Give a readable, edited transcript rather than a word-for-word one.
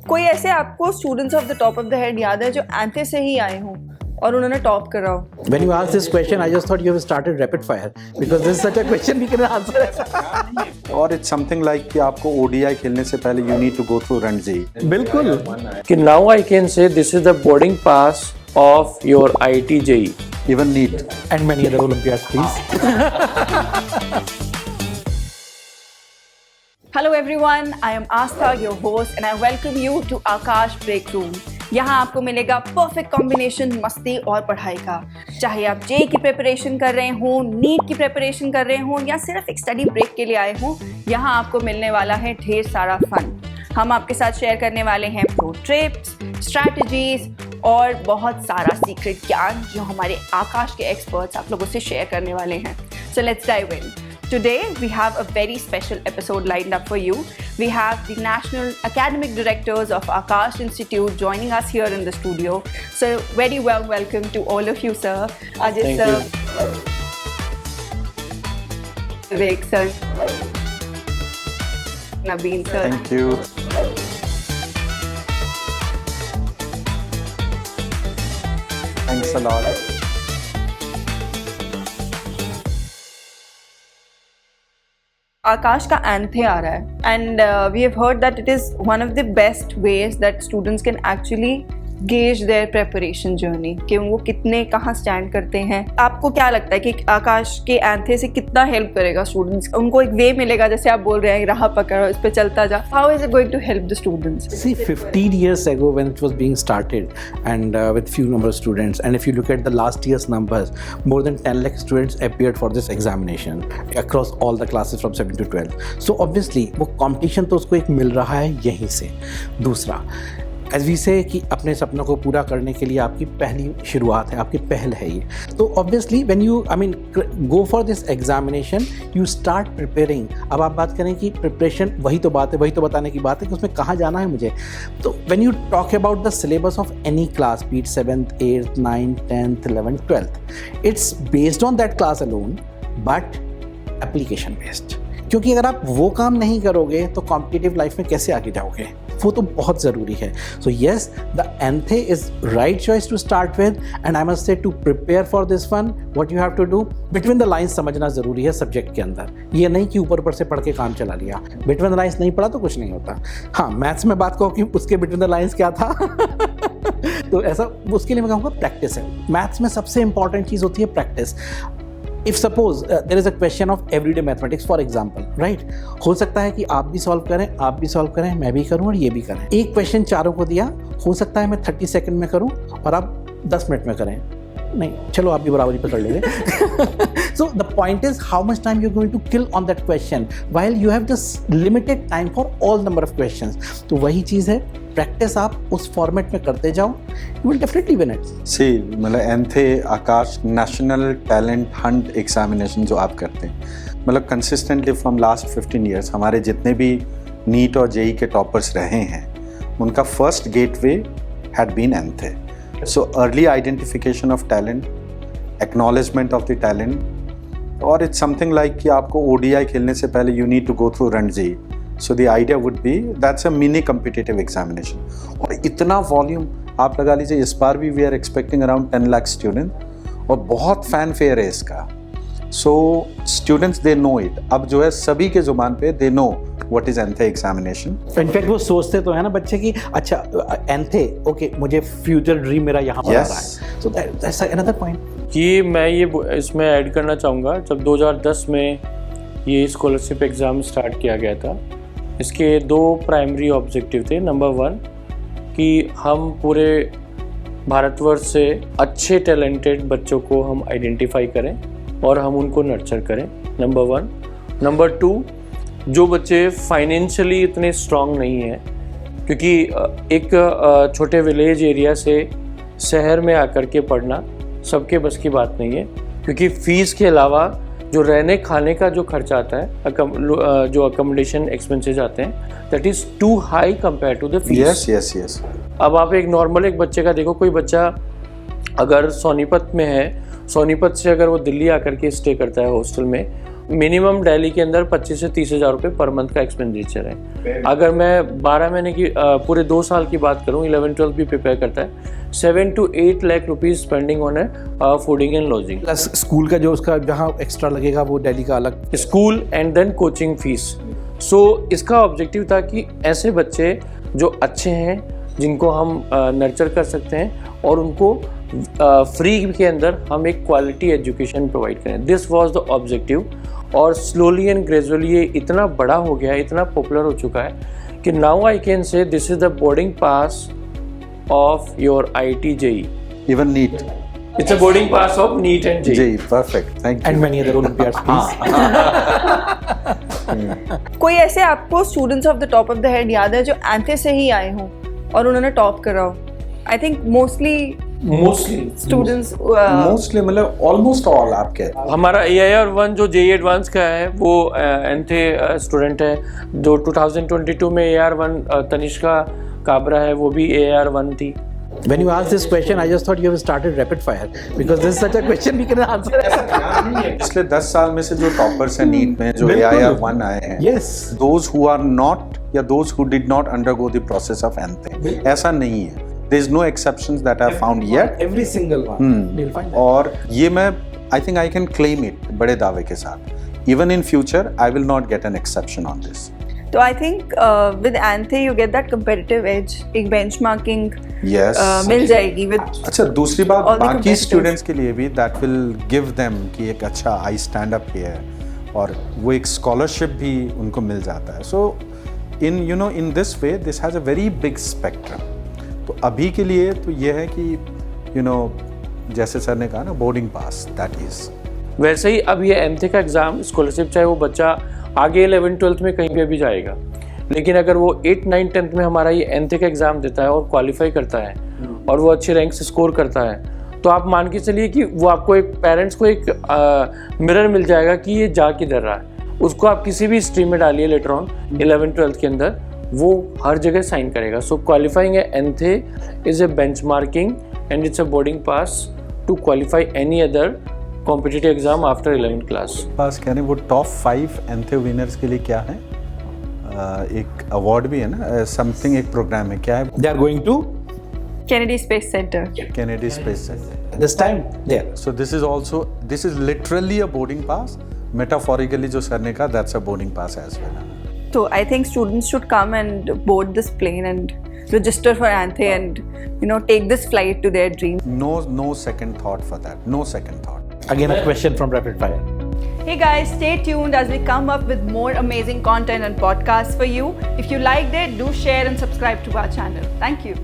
कोई ऐसे आपको students of the top of the head याद है जो एंथे से ही आए हों और उन्होंने टॉप करा हो? When you asked this question, I just thought you have started rapid fire because this is such a question we can answer. और it's something like कि आपको ODI खेलने से पहले you need to go through Ranji. बिल्कुल. कि now I can say this is the boarding pass of your IIT JEE. Even NEET. And many other Olympiads, please. Hello everyone, I am Astha, your host, and I welcome you to Akash Break Room. यहाँ आपको मिलेगा perfect combination मस्ती और पढ़ाई का। चाहे आप JEE की प्रिपरेशन कर रहे हों, नीट की प्रिपरेशन कर रहे हों या सिर्फ एक स्टडी ब्रेक के लिए आए हों, यहाँ आपको मिलने वाला है ढेर सारा फन। हम आपके साथ शेयर करने वाले हैं प्रो टिप्स, स्ट्रैटेजीज और बहुत सारा सीक्रेट ज्ञान जो हमारे आकाश के एक्सपर्ट्स आप लोगों से शेयर करने वाले हैं। So let's dive in. Today we have a very special episode lined up for you. We have the National Academic Directors of Akash Institute joining us here in the studio. So very well welcome to all of you, sir. Ajit Thank sir. you. Vivek sir. Naveen sir. Thank you. Thanks a lot. आकाश का एंथे आ रहा है and we have heard that it is one of the best ways that students can actually gauge their preparation journey कि वो कितने कहाँ stand करते हैं। आपको क्या लगता है कि आकाश के एंथे से कितना हेल्प करेगा स्टूडेंट्स? उनको एक वे मिलेगा, जैसे आप बोल रहे हैं राह पकड़ो, इस पे चलता जा। How is it going to help the students? See, 15 years ago when it was being started and with few number of students, and if you look at the last year's numbers, more than 10 lakh students appeared for this examination across all the classes from 7 to 12. So obviously वो competition तो उसको एक मिल रहा है यहीं से। दूसरा, as we से कि अपने सपनों को पूरा करने के लिए आपकी पहली शुरुआत है, आपकी पहल है ये। तो obviously when you go for this examination you start preparing. अब आप बात करें कि प्रिपरेशन वही तो बात है, वही तो बताने की बात है कि उसमें कहाँ जाना है मुझे। तो when you talk about the syllabus of any class, B it 7th 8th 9th 10th 11th 12th, it's based on that class alone but application based. क्योंकि अगर आप वो काम नहीं करोगे तो कॉम्पिटिटिव लाइफ में कैसे आगे जाओगे, वो तो बहुत ज़रूरी है। So yes, the ANTHE is right choice to start with and I must say to prepare for this one what you have to do. Between the lines समझना ज़रूरी है सब्जेक्ट के अंदर, ये नहीं कि ऊपर ऊपर से पढ़ के काम चला लिया। बिटवीन द लाइन्स नहीं पढ़ा तो कुछ नहीं होता। हाँ, मैथ्स में बात कहो कि उसके बिटवीन द लाइन्स क्या था तो ऐसा उसके लिए मैं कहूँगा प्रैक्टिस है। मैथ्स में सबसे इंपॉर्टेंट चीज़ होती है practice. If suppose there is a question of everyday mathematics for example, right? हो सकता है कि आप भी सॉल्व करें, आप भी सॉल्व करें, मैं भी करूं और ये भी करें। एक क्वेश्चन चारों को दिया, हो सकता है मैं 30 सेकंड में करूं और आप 10 मिनट में करें। नहीं, चलो आप भी बराबरी पकड़ लेंगे। So the point is how much time you're going to kill on that question while you have just limited time for all number of questions. तो वही चीज़ है, प्रैक्टिस आप उस फॉर्मेट में करते जाओ, you will definitely win it. See, मतलब एंथे आकाश national talent Hunt examination जो आप करते हैं, मतलब कंसिस्टेंटली फ्रॉम लास्ट 15 ईयर्स हमारे जितने भी नीट और जेई के टॉपर्स रहे हैं उनका first gateway had been ANTHE. So early identification of talent, acknowledgement of the talent, और इट्स समथिंग लाइक कि आपको ODI खेलने से पहले you need to go through Ranji. So the idea would be that's a mini competitive examination. और इतना volume आप लगा लीजिए, इस बार भी we are expecting around 10 lakh student और बहुत फैन फेयर है इसका। So students they no it, अब जो है सभी के जुबान पे they know what is ANTHE examination. In fact वो सोचते तो है ना बच्चे की, अच्छा एंथे ओके, मुझे फ्यूचर ड्रीम मेरा यहाँ पर आ रहा है। सो दैट्स अनदर पॉइंट कि मैं ये इसमें ऐड करना चाहूँगा, जब 2010 में ये स्कॉलरशिप एग्ज़ाम स्टार्ट किया गया था, इसके 2 प्राइमरी ऑब्जेक्टिव थे। नंबर 1 कि हम पूरे भारतवर्ष से अच्छे टैलेंटेड बच्चों को हम आइडेंटिफाई करें और हम उनको नर्चर करें, नंबर 1। नंबर 2, जो बच्चे फाइनेंशियली इतने स्ट्रॉन्ग नहीं हैं, क्योंकि एक छोटे विलेज एरिया से शहर में आकर के पढ़ना सबके बस की बात नहीं है, क्योंकि फ़ीस के अलावा जो रहने खाने का जो खर्चा आता है, जो अकोमोडेशन एक्सपेंसेस आते हैं, that is too high compare to the fees. Yes. अब आप एक नॉर्मल एक बच्चे का देखो, कोई बच्चा अगर सोनीपत में है, सोनीपत से अगर वो दिल्ली आकर के स्टे करता है हॉस्टल में, मिनिमम दिल्ली के अंदर 25 से 30 हज़ार रुपये पर मंथ का एक्सपेंडिचर है। अगर मैं 12 महीने की पूरे 2 साल की बात करूं, 11-12 भी प्रिपेयर करता है, 7 to 8 lakh rupees spending on fooding and lodging. Plus school का जो उसका जहाँ एक्स्ट्रा लगेगा वो दिल्ली का अलग, school and then coaching fees. So इसका ऑब्जेक्टिव था कि ऐसे बच्चे जो अच्छे हैं, जिनको हम नर्चर कर सकते हैं और उनको फ्री के अंदर हम एक क्वालिटी एजुकेशन प्रोवाइड करें। This was the objective. और स्लोली एंड ग्रेजुअली ये इतना बड़ा हो गया है, इतना पॉपुलर हो चुका है कि now I can say this is the boarding pass of your IIT JEE. Even NEET. It's a boarding pass of NEET and JEE. JEE, perfect. Thank you. and many other Olympiads, please. कोई ऐसे आपको students of the top of the head याद है जो एंथे से ही आए हों और उन्होंने टॉप करा हो? I think mostly students Mostly मतलब almost all आपके। हमारा AIR-1 जो JEE एडवांस का है वो एंथे स्टूडेंट है, जो 2022 में AIR-1 तनिष्का काबरा है, वो भी AIR-1 थी। When you asked this question, I just thought you have started rapid fire because this is such a question we can answer. पिछले 10 साल में से जो टॉपर्स हैं नीट में, जो AIR-1 आए हैं, Yes. those who are not या those who did not undergo the process of ANTHE, ऐसा नहीं है। There is no exceptions that I have found yet. Every single one. You'll find that. और ये मैं I think I can claim it बड़े दावे के साथ। Even in future, I will not get an exception on this. तो I think with ANTHE you get that competitive edge, एक benchmarking Yes. मिल जाएगी विद। अच्छा, दूसरी बात all the बाकी competitors. स्टूडेंट्स के लिए भी दैट विल गिव देम कि एक अच्छा आई स्टैंड अप हियर, और वो एक स्कॉलरशिप भी उनको मिल जाता है। So in you know in this way this has a very big spectrum. तो अभी के लिए तो ये है कि यू नो जैसे सर ने कहा ना, बोर्डिंग पास दैट इज। वैसे ही अब ये एंथे का एग्ज़ाम स्कॉलरशिप, चाहे वो बच्चा आगे 11-12 में कहीं पे भी जाएगा, लेकिन अगर वो 8, 9, 10 में हमारा ये एंथे का एग्ज़ाम देता है और क्वालिफाई करता है और वो अच्छे रैंक से स्कोर करता है, तो आप मान के चलिए कि वो आपको एक पेरेंट्स को एक मिरर मिल जाएगा कि ये जा किधर रहा है। उसको आप किसी भी स्ट्रीम में डालिए लेटर ऑन 11-12 के अंदर, वो हर जगह साइन करेगा। So qualifying ANTHE is a benchmarking and it's a boarding pass to qualify any other competitive exam after 11th class. Pass कह रहे हैं वो टॉप 5 एंथे विनर्स के लिए क्या है? एक अवार्ड भी है ना, समथिंग एक प्रोग्राम है, क्या है? They are going to Kennedy Space Center. Kennedy Space Center. this time there. So this is literally a boarding pass. Metaphorically जो सर ने कहा, that's a boarding pass as well. So I think students should come and board this plane and register for Anthe and take this flight to their dream. No second thought for that. No second thought. Again, a question from rapid fire. Hey guys, stay tuned as we come up with more amazing content and podcasts for you. If you liked it, do share and subscribe to our channel. Thank you.